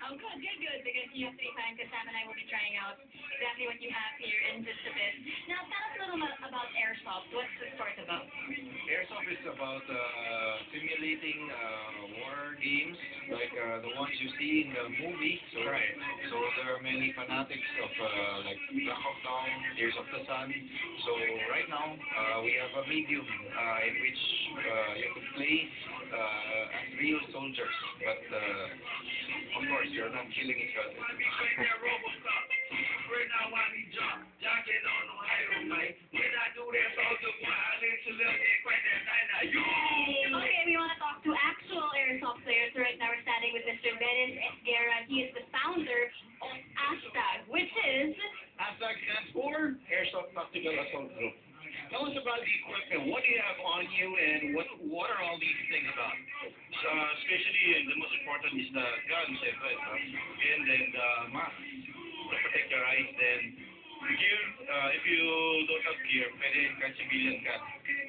Oh, good, good, good. Because you have to be fine, because Sam and I will be trying out exactly what you have here in just a bit. Now, tell us a little bit about Airsoft. What's the sport about? Airsoft is about simulating war games like the ones you see in the movie. So, right. So there are many fanatics of like Black Hawk Down, Tears of the Sun. So right now we have a medium in which you could play as real soldiers, but of course you're not killing each other. Okay, we want to talk to actual Airsoft players. Right now we're standing with Mr. Dennis Esguerra. He is the founder of Hashtag, which is... Hashtag stands for Airsoft Tactical Assault Group. Tell us about the equipment. What do you have on you, and what are all these things about? Especially the most important is the gun, syempre, and then the mask to protect your eyes. Then gear, if you don't have gear, pwede kahit civilian ka.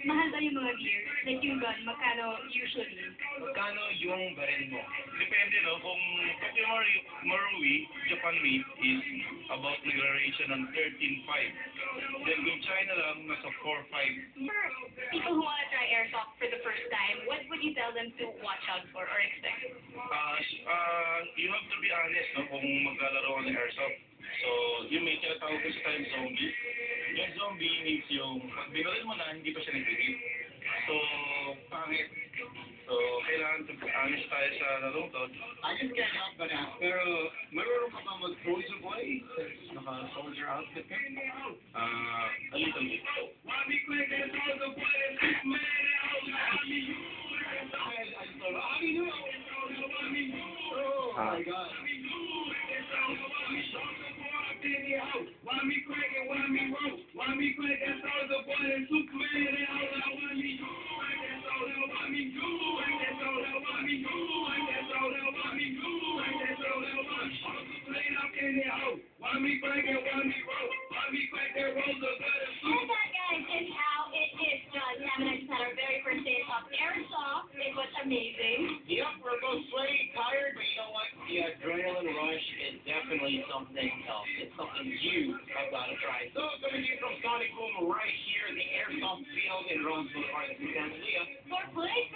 Mahal ba yung mga gear? Like yung gun, magkano usually? Magkano yung baril mo? Depende, no? Kung Pokemon Marui, Japan made, is about declaration ng 13.5. Then kung China lang, nasa 4.5. For people who want to try Airsoft for the first time, what would you tell them to watch out for or expect? You have to be honest, no? Kung maglalaro ka ng Airsoft. So, yung may tinatawag ko sa time zombie. Yung zombie means yung pag binaril mo na, hindi pa siya nag-hit. So, pangit. So, kailangan to be honest tayo sa larong to. I just can't help but ask, pero marunong ka ba mag-Soldier Boy? Naka-soldier outfit ka? A little bit. Oh my God. Why me crack and why me roll? Why me crack and soldier boy and Superman and all that? Why me do? That's all that. Why me do? That's all that. Why me do? That's all that. Why me do? That's all that. Why me playing up in the house? Why me crack and why me roll? Why me crack and roll the better Hey that guys, and how it is John. Sam and I just had our very first day of Airsoft. It was amazing. Yep, we're both sweaty, tired, but you know what? The adrenaline rush is definitely something else. It's something you have got to try. So, coming to you from Sonic Boom right here in the Airsoft Field in Roseville, Park, San Luis. For footage